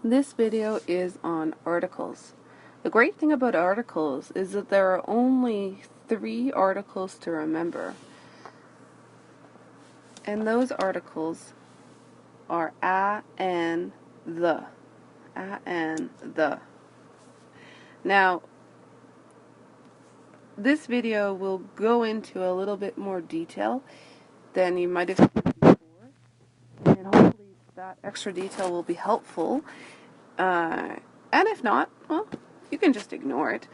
This video is on articles. The great thing about articles is that there are only 3 articles to remember. And those articles are a and the. A and the. Now, this video will go into a little bit more detail than you might have seen before. And hopefully that extra detail will be helpful. And if not, well, you can just ignore it.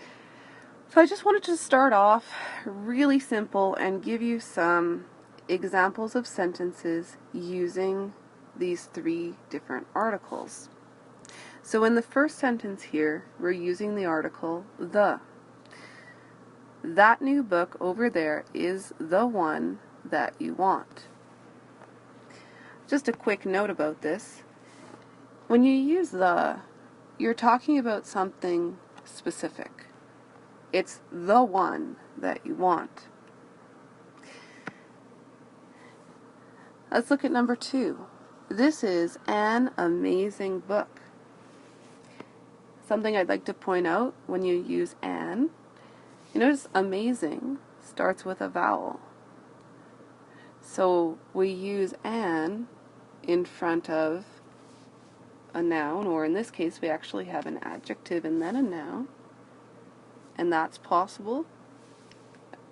So I just wanted to start off really simple and give you some examples of sentences using these 3 different articles. So in the first sentence here, we're using the article the. That new book over there is the one that you want. Just a quick note about this. When you use the, you're talking about something specific. It's the one that you want. Let's look at number 2. This is an amazing book. Something I'd like to point out when you use an, you notice amazing starts with a vowel. So we use an in front of a noun, or in this case we actually have an adjective and then a noun. And that's possible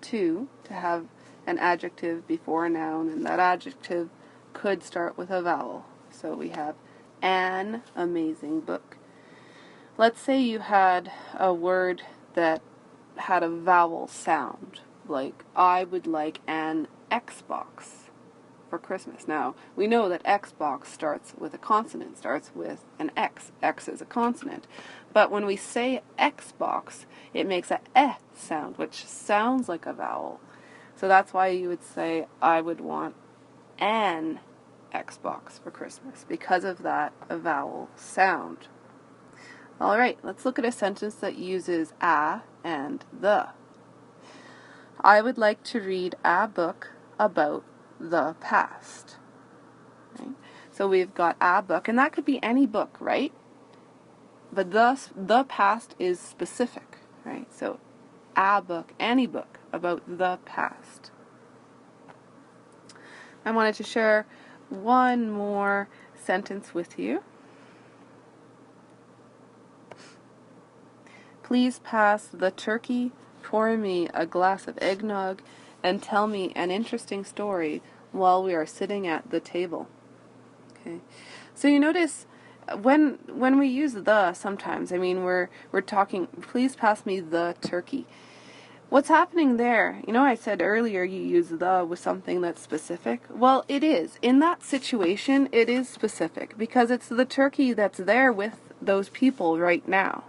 too, to have an adjective before a noun, and that adjective could start with a vowel. So we have an amazing book. Let's say you had a word that had a vowel sound, like I would like an Xbox for Christmas. Now, we know that Xbox starts with a consonant, starts with an X. X is a consonant. But when we say Xbox, it makes a eh sound, which sounds like a vowel. So that's why you would say, I would want an Xbox for Christmas, because of that vowel sound. All right, let's look at a sentence that uses a and the. I would like to read a book about the past. Right? So we've got a book, and that could be any book, right? But thus, the past is specific, right? So a book, any book about the past. I wanted to share one more sentence with you. Please pass the turkey, pour me a glass of eggnog, and tell me an interesting story while we are sitting at the table. Okay, so you notice when we use the sometimes, I mean we're talking, please pass me the turkey. What's happening there? You know, I said earlier you use the with something that's specific. Well, it is. In that situation, it is specific because it's the turkey that's there with those people right now.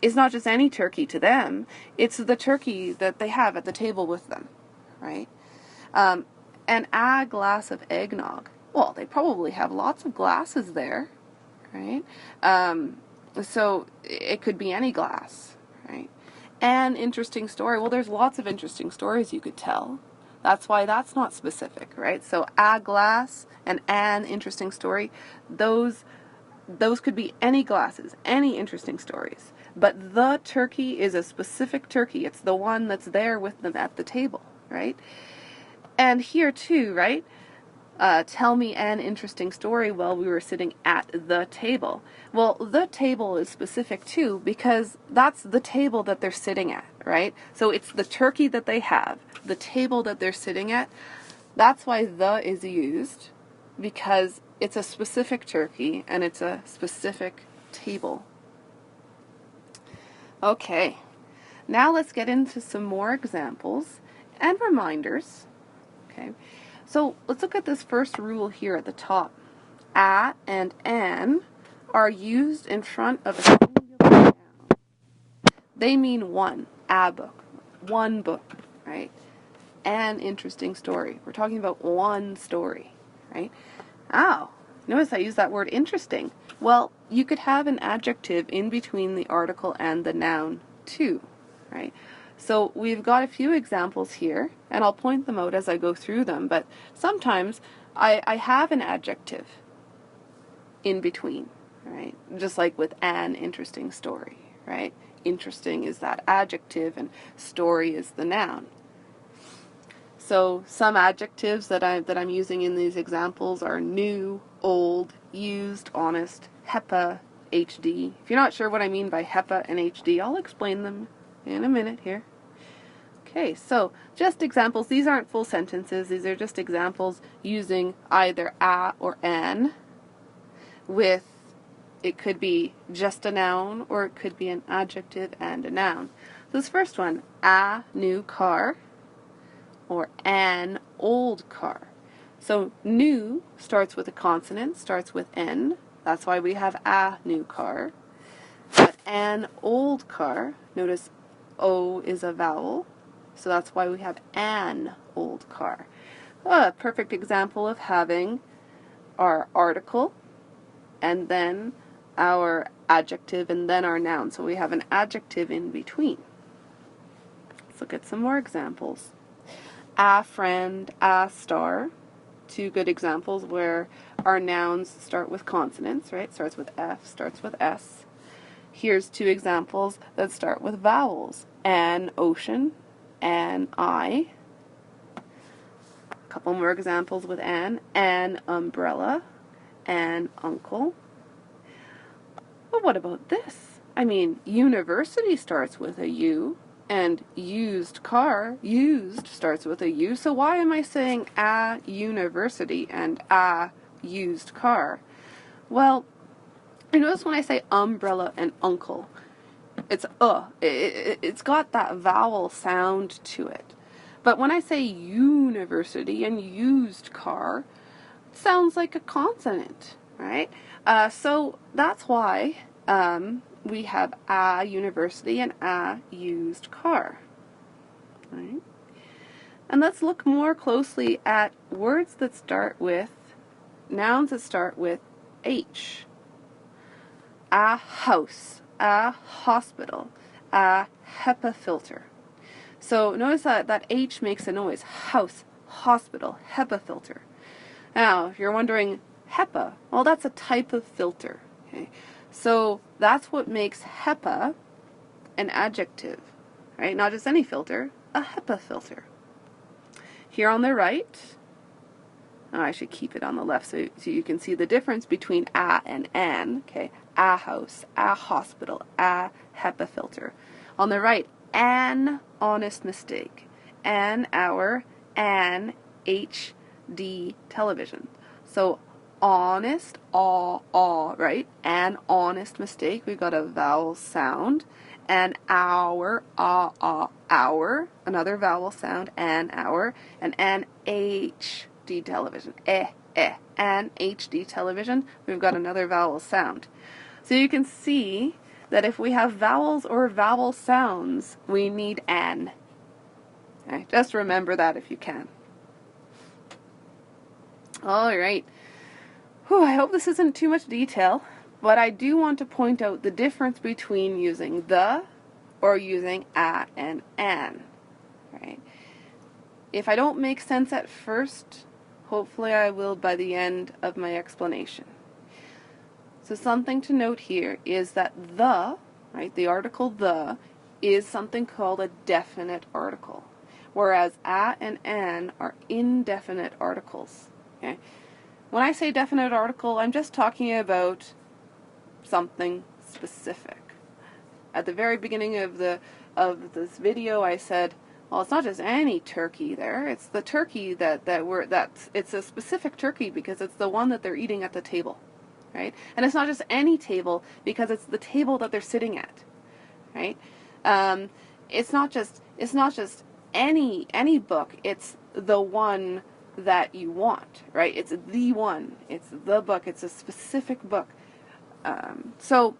It's not just any turkey to them. It's the turkey that they have at the table with them, right? And a glass of eggnog. Well, they probably have lots of glasses there, right? So it could be any glass, right? An interesting story. Well, there's lots of interesting stories you could tell. That's why that's not specific, right? So a glass and an interesting story, those could be any glasses, any interesting stories. But the turkey is a specific turkey. It's the one that's there with them at the table, right? And here too, right? Tell me an interesting story while we were sitting at the table. Well, the table is specific too because that's the table that they're sitting at, right? So it's the turkey that they have, the table that they're sitting at. That's why the is used, because it's a specific turkey and it's a specific table. Okay, now let's get into some more examples and reminders. Okay, so let's look at this first rule here at the top. A and an are used in front of a singular noun. They mean one, a book, one book, right? An interesting story. We're talking about one story, right? Oh, notice I use that word interesting. Well, you could have an adjective in between the article and the noun too, right? So we've got a few examples here, and I'll point them out as I go through them, but sometimes I have an adjective in between, right? Just like with an interesting story, right? Interesting is that adjective and story is the noun. So some adjectives that I'm using in these examples are new, old, used, honest, HEPA, HD. If you're not sure what I mean by HEPA and HD, I'll explain them in a minute here. Okay, so just examples. These aren't full sentences. These are just examples using either a or an with, it could be just a noun or it could be an adjective and a noun. So this first one, a new car or an old car. So new starts with a consonant, starts with N. That's why we have a new car. But an old car, notice O is a vowel. So that's why we have an old car. A perfect example of having our article and then our adjective and then our noun. So we have an adjective in between. Let's look at some more examples. A friend, a star. Two good examples where our nouns start with consonants, right? Starts with F, starts with S. Here's two examples that start with vowels. An ocean, an eye. A couple more examples with an umbrella, an uncle. But what about this? I mean, university starts with a U, and used car, used, starts with a U. So why am I saying a university and a used car? Well, you notice when I say umbrella and uncle, it's it's got that vowel sound to it. But when I say university and used car, it sounds like a consonant, right? So that's why we have a university and a used car. Right? And let's look more closely at words that start with, nouns that start with H. A house, a hospital, a HEPA filter. So notice that H makes a noise. House, hospital, HEPA filter. Now, if you're wondering, HEPA, well, that's a type of filter. Okay? So that's what makes HEPA an adjective, right? Not just any filter, a HEPA filter. Here on the right, I should keep it on the left so you can see the difference between a and an. Okay, a house, a hospital, a HEPA filter. On the right, an honest mistake, an hour, an HD television. So honest, right? An honest mistake, we've got a vowel sound. An hour, hour, another vowel sound, an hour, and an HD television, an HD television, we've got another vowel sound. So you can see that if we have vowels or vowel sounds, we need an. Okay, just remember that if you can. All right. I hope this isn't too much detail, but I do want to point out the difference between using the or using a and an. Right? If I don't make sense at first, hopefully I will by the end of my explanation. So something to note here is that the, right, the article the, is something called a definite article, whereas a and an are indefinite articles. Okay? When I say definite article, I'm just talking about something specific. At the very beginning of this video, I said, well, it's not just any turkey there. It's the turkey it's a specific turkey because it's the one that they're eating at the table, right? And it's not just any table because it's the table that they're sitting at, right? It's not just any book. It's the one that you want, right? It's the one. It's the book. It's a specific book. So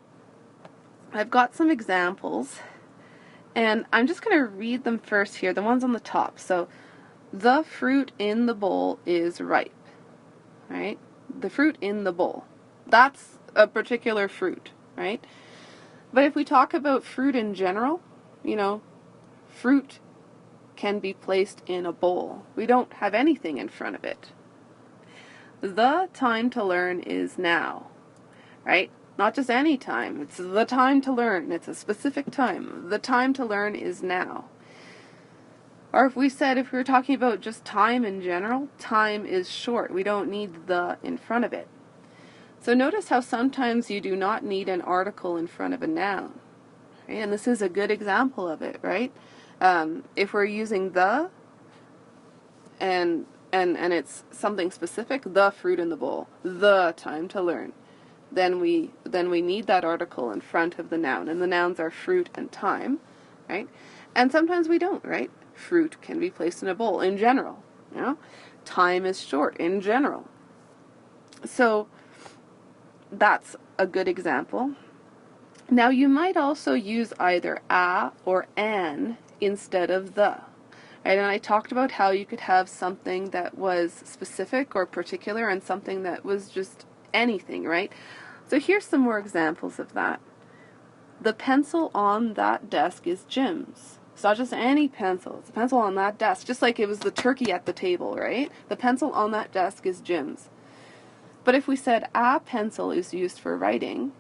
I've got some examples, and I'm just going to read them first here, the ones on the top. So the fruit in the bowl is ripe, right? The fruit in the bowl. That's a particular fruit, right? But if we talk about fruit in general, fruit can be placed in a bowl. We don't have anything in front of it. The time to learn is now, right? Not just any time. It's the time to learn. It's a specific time. The time to learn is now. Or if we were talking about just time in general, time is short. We don't need the in front of it. So notice how sometimes you do not need an article in front of a noun. Right? And this is a good example of it, right? If we're using the and it's something specific, the fruit in the bowl, the time to learn, then we need that article in front of the noun, and the nouns are fruit and time, right? And sometimes we don't, right? Fruit can be placed in a bowl in general, you know? Time is short in general. So that's a good example. Now you might also use either a or an instead of the. Right? And I talked about how you could have something that was specific or particular and something that was just anything, right? So here's some more examples of that. The pencil on that desk is Jim's. It's not just any pencil. It's a pencil on that desk, just like it was the turkey at the table, right? The pencil on that desk is Jim's. But if we said a pencil is used for writing,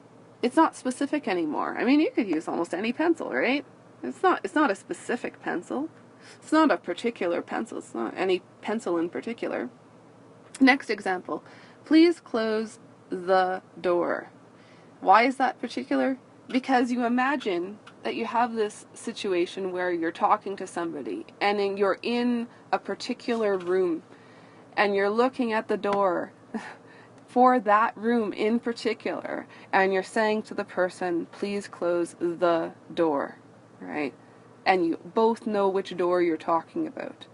it's not specific anymore. I mean, you could use almost any pencil, right? It's not a specific pencil. It's not a particular pencil. It's not any pencil in particular. Next example. Please close the door. Why is that particular? Because you imagine that you have this situation where you're talking to somebody and you're in a particular room and you're looking at the door for that room in particular and you're saying to the person, please close the door, right? And you both know which door you're talking about.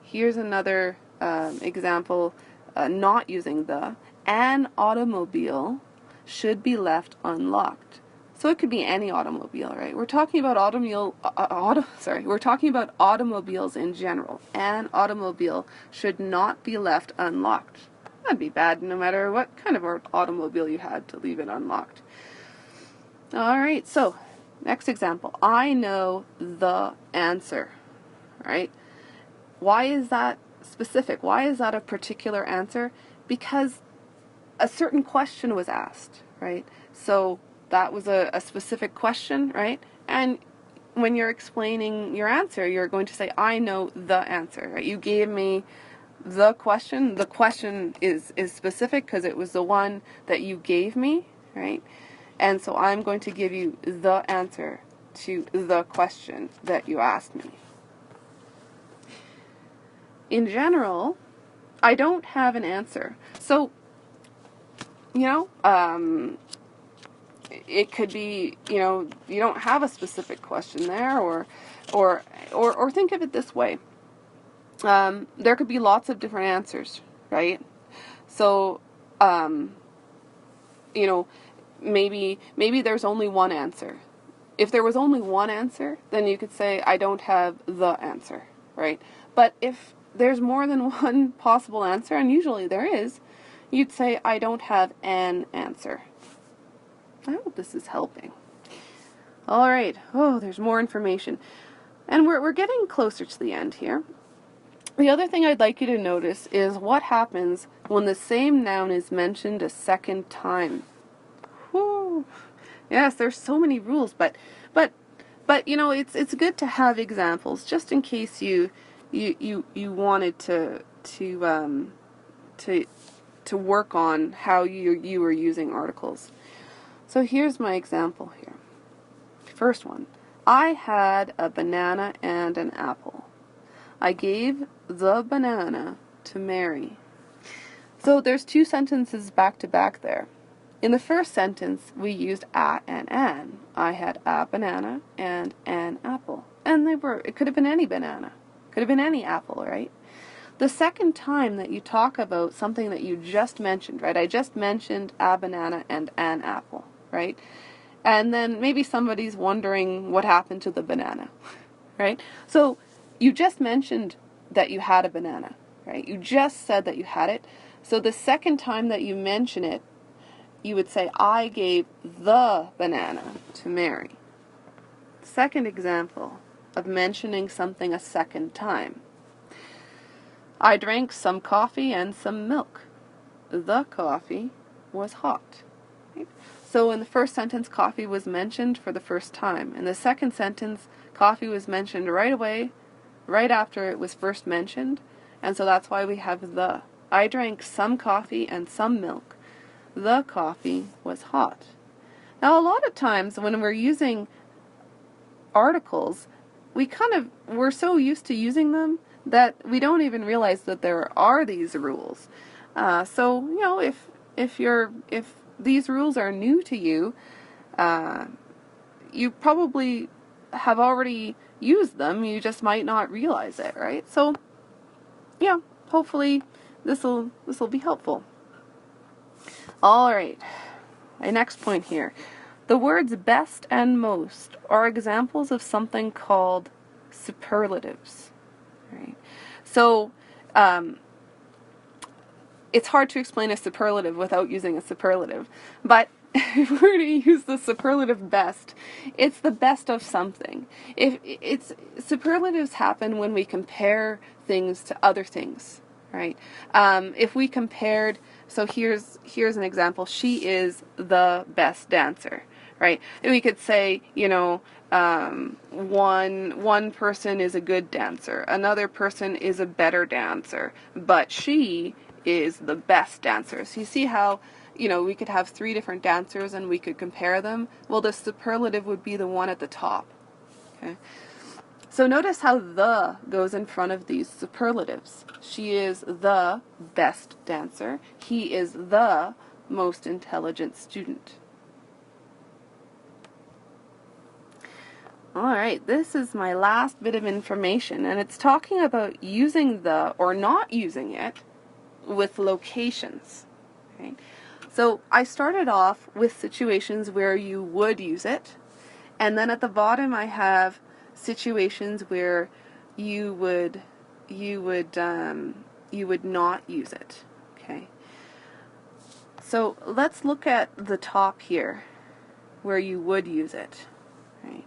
Here's another example, not using the. An automobile should be left unlocked. So it could be any automobile, right? We're talking about we're talking about automobiles in general. An automobile should not be left unlocked. That'd be bad no matter what kind of automobile you had to leave it unlocked. All right, so next example. I know the answer, right? Why is that specific? Why is that a particular answer? Because a certain question was asked, right? So that was a specific question, right? And when you're explaining your answer, you're going to say, I know the answer, right? You gave me the question. The question is specific because it was the one that you gave me, right? And so I'm going to give you the answer to the question that you asked me. In general, I don't have an answer. So, it could be, you don't have a specific question there, or think of it this way. There could be lots of different answers, right? So, maybe there's only one answer. If there was only one answer, then you could say, I don't have the answer, right? But if there's more than one possible answer, and usually there is, you'd say, I don't have an answer. I hope this is helping. All right. Oh, there's more information. And we're getting closer to the end here. The other thing I'd like you to notice is what happens when the same noun is mentioned a second time. Whew. Yes, there's so many rules, but it's good to have examples just in case you wanted to work on how you were using articles. So here's my example here. First one. I had a banana and an apple. I gave the banana to Mary. So there's two sentences back to back there. In the first sentence, we used a and an. I had a banana and an apple. And it could have been any banana. Could have been any apple, right? The second time that you talk about something that you just mentioned, right? I just mentioned a banana and an apple, right? And then maybe somebody's wondering what happened to the banana, right? So you just mentioned that you had a banana, right? You just said that you had it. So the second time that you mention it, you would say, I gave the banana to Mary. Second example of mentioning something a second time. I drank some coffee and some milk. The coffee was hot. Right? So in the first sentence, coffee was mentioned for the first time. In the second sentence, coffee was mentioned right away, right after it was first mentioned, and so that's why we have the. I drank some coffee and some milk. The coffee was hot. Now, a lot of times when we're using articles, we're so used to using them that we don't even realize that there are these rules. So, if these rules are new to you, you probably have already used them. You just might not realize it, right? So, yeah, hopefully this will be helpful. All right. My next point here. The words best and most are examples of something called superlatives. Right? So, it's hard to explain a superlative without using a superlative. But if we're to use the superlative best, it's the best of something. Superlatives happen when we compare things to other things, right? If we compared, so here's an example. She is the best dancer, right? And we could say, one person is a good dancer, another person is a better dancer, but she is the best dancer. So you see how, we could have 3 different dancers and we could compare them. Well, the superlative would be the one at the top. Okay. So notice how the goes in front of these superlatives. She is the best dancer. He is the most intelligent student. All right, this is my last bit of information, and it's talking about using the or not using it with locations. Okay? So I started off with situations where you would use it, and then at the bottom I have situations where you would not use it. Okay. So let's look at the top here, where you would use it. Right.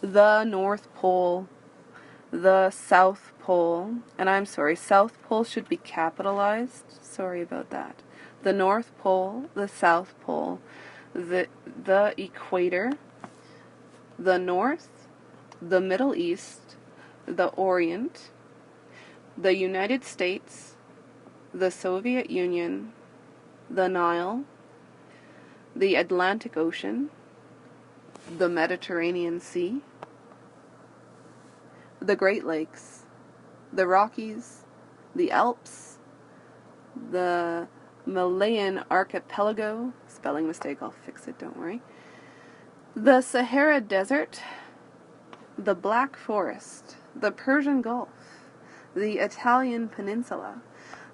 The North Pole, the South Pole, and I'm sorry, South Pole should be capitalized. Sorry about that. The North Pole, the South Pole, the equator, the North, the Middle East, the Orient, the United States, the Soviet Union, the Nile, the Atlantic Ocean, the Mediterranean Sea, the Great Lakes, the Rockies, the Alps, the Malayan Archipelago, spelling mistake, I'll fix it, don't worry, the Sahara Desert, the Black Forest, the Persian Gulf, the Italian Peninsula.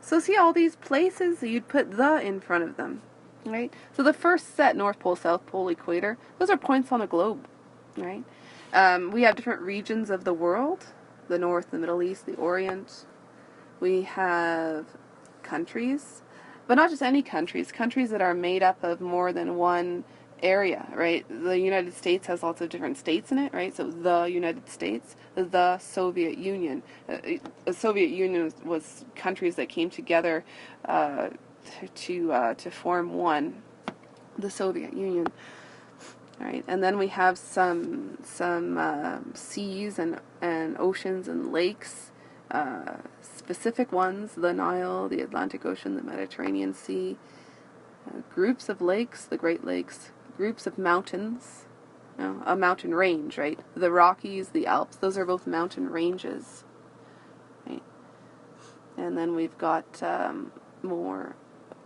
So see all these places, you'd put the in front of them, right? So the first set, North Pole, South Pole, equator, those are points on a globe, right? We have different regions of the world, the North, the Middle East, the Orient. We have countries, but not just any countries that are made up of more than one area, right? The United States has lots of different states in it, right? So the United States, the Soviet Union. The Soviet Union was countries that came together to form one, the Soviet Union. Right, and then we have some seas and oceans and lakes, specific ones, the Nile, the Atlantic Ocean, the Mediterranean Sea, groups of lakes, the Great Lakes, groups of mountains, a mountain range, right? The Rockies, the Alps, those are both mountain ranges, right? And then we've got more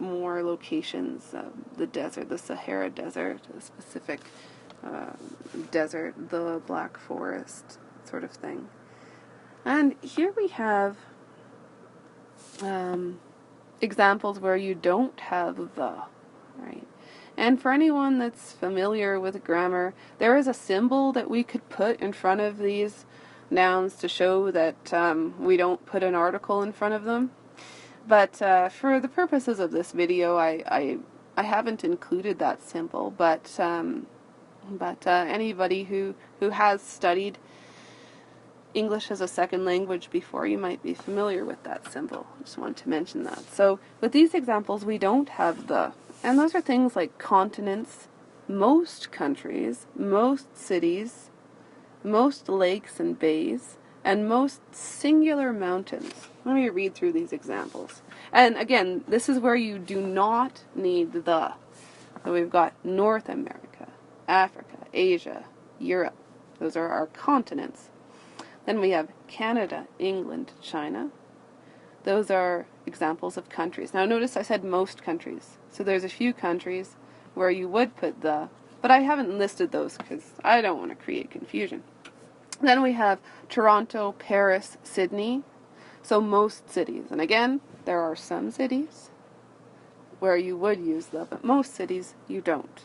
locations, the desert, the Sahara Desert, a specific desert, the Black Forest, sort of thing. And here we have examples where you don't have the, right? And for anyone that's familiar with grammar, there is a symbol that we could put in front of these nouns to show that we don't put an article in front of them. But for the purposes of this video, I haven't included that symbol. But anybody who has studied English as a second language before, you might be familiar with that symbol. I just wanted to mention that. So with these examples, we don't have the And those are things like continents, most countries, most cities, most lakes and bays, and most singular mountains. Let me read through these examples. And again, this is where you do not need the. So we've got North America, Africa, Asia, Europe. Those are our continents. Then we have Canada, England, China. Those are examples of countries. Now notice I said most countries. So there's a few countries where you would put the, but I haven't listed those because I don't want to create confusion. Then we have Toronto, Paris, Sydney. So most cities. And again, there are some cities where you would use the, but most cities you don't.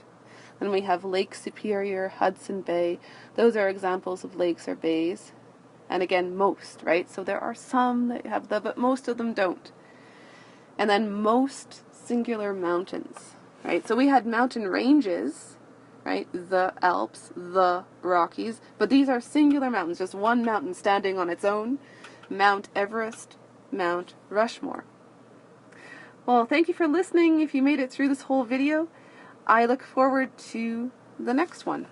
Then we have Lake Superior, Hudson Bay. Those are examples of lakes or bays. And again, most, right? So there are some that have the, but most of them don't. And then most singular mountains, right? So we had mountain ranges, right? The Alps, the Rockies, but these are singular mountains, just one mountain standing on its own. Mount Everest, Mount Rushmore. Well, thank you for listening. If you made it through this whole video, I look forward to the next one.